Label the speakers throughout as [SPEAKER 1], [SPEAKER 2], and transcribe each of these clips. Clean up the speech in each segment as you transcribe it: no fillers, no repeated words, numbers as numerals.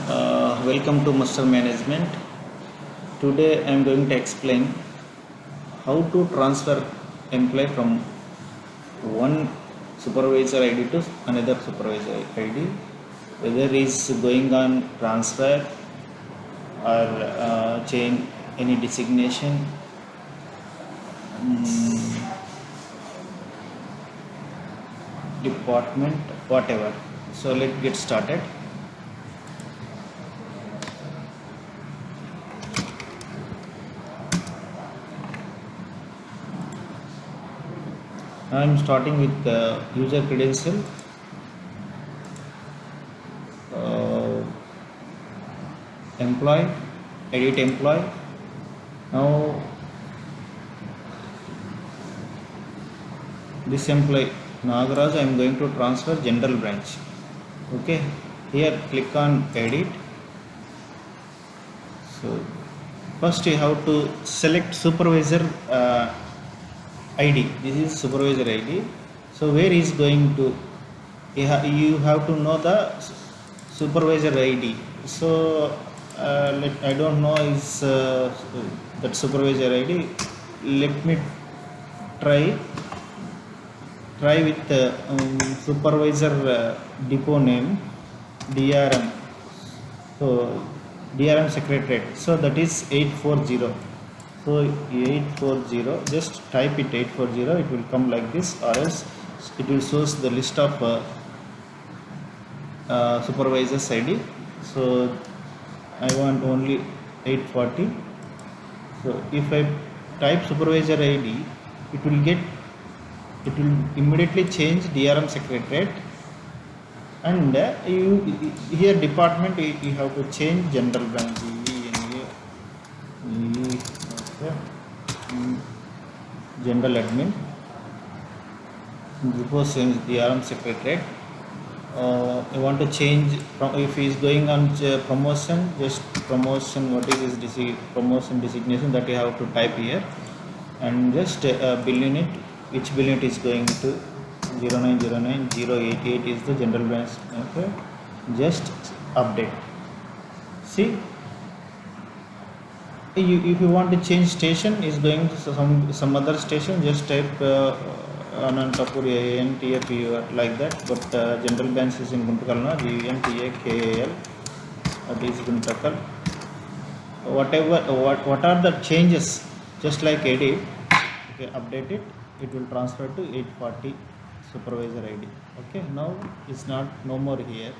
[SPEAKER 1] Welcome to Master Management. Today I am going to explain how to transfer employee from one supervisor ID to another supervisor ID, whether is going on transfer or change any designation, department, whatever. So let's get started. I am starting with the user credential. Employee, edit employee. Now this employee Nagaraj I am going to transfer general branch. Okay, here click on edit. So first you have to select supervisor ID. This is supervisor ID. So where is going to you have to know the supervisor ID. So I don't know is that supervisor ID. Let me try with supervisor depot name DRM. So DRM secretariat. So that is 840. So 840. Just type it 840. It will come like this, or else it will shows the list of supervisors ID. So I want only 840. So if I type supervisor ID, it will immediately change DRM secretariat, and you here department you have to change general branch. General admin. Before change DRM secretariat, you want to change from, if he is going on promotion, just promotion, what is his promotion designation, that you have to type here, and just bill unit, which bill unit is going to 0909088 is the general branch. Okay, just update. See, if you want to change station, is going to some other station, just type Anantapur ANTAPUR like that, but general branch is in Guntakal, GNTAKAL, that is Guntakal. Whatever, what are the changes, just like edit, okay, update it, it will transfer to 840 supervisor ID. Okay, now it's not no more here.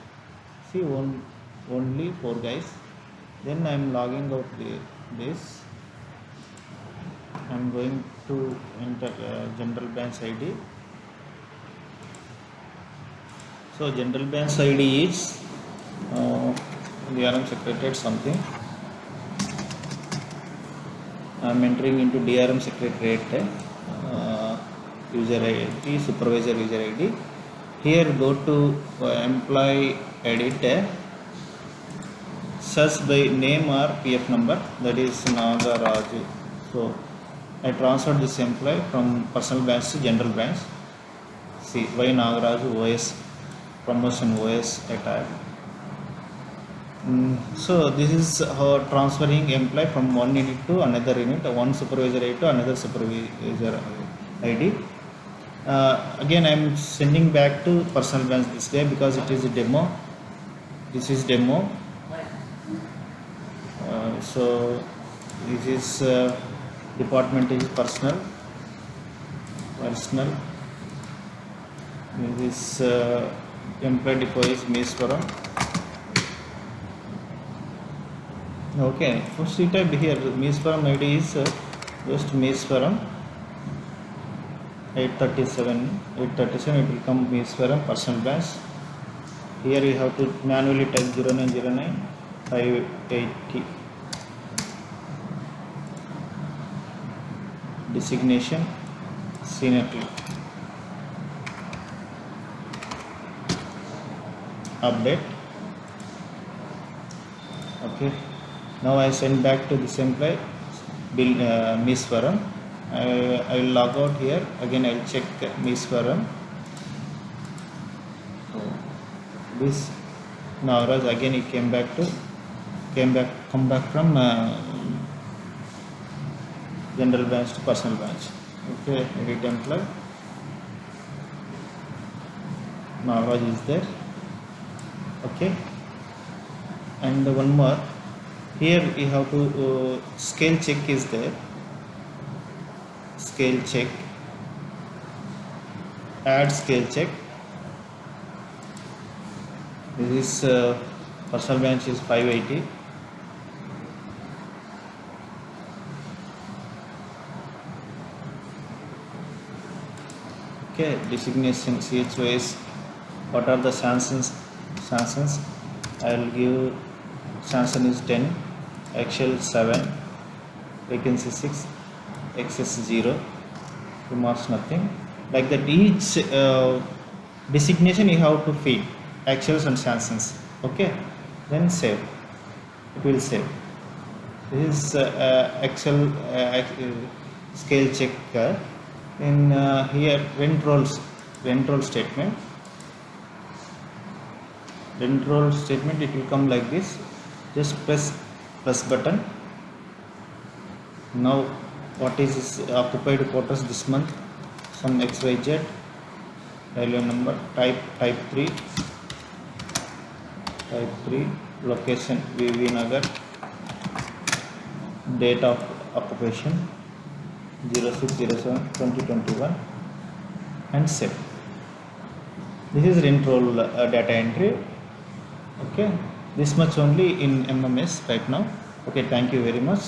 [SPEAKER 1] See, only 4 guys. Then I am logging out this. I am going to enter general branch ID. So general branch ID is DRM secretariat something. I am entering into DRM secretariat user ID, supervisor user ID. Here go to employee edit, search by name or PF number, that is Nagaraju. So I transferred this employee from personal branch to general branch. See, Y Nagaraju OS, promotion OS I type. So this is how transferring employee from one unit to another unit, one supervisor ID to another supervisor ID. Again I am sending back to personal branch this way, because it is a demo. This is demo. So this is department is personal. This employee depot is Meeswaram. Okay, first you type here Meeswaram ID is just Meeswaram 837 it will come Meeswaram personal branch. Here you have to manually type 0909 580 designation senior update. Okay, now I send back to this employee bill Meeswaram. I will log out here. Again I will check Meeswaram. So this Nagaraj again he come back from general branch to personal branch. Okay, edit employee. Nagaraj is there. Okay, and one more. Here you have to scale check is there. Scale check. Add scale check. This is personal branch is 580. Okay, designation CHOS. What are the sanctions? I will give sanction is 10, actual 7, vacancy 6, excess 0, remarks nothing. Like that, each designation you have to feed actuals and sanctions. Okay, then save. It will save. This is Excel scale check. In here rent roll statement. Rent roll statement, it will come like this. Just press button. Now what is this occupied quarters this month? Some XYZ, railway number, type 3, location VV Nagar, date of occupation 06/07/2021, and save. This is rent roll data entry. Okay, this much only in MMS right now. Okay, thank you very much.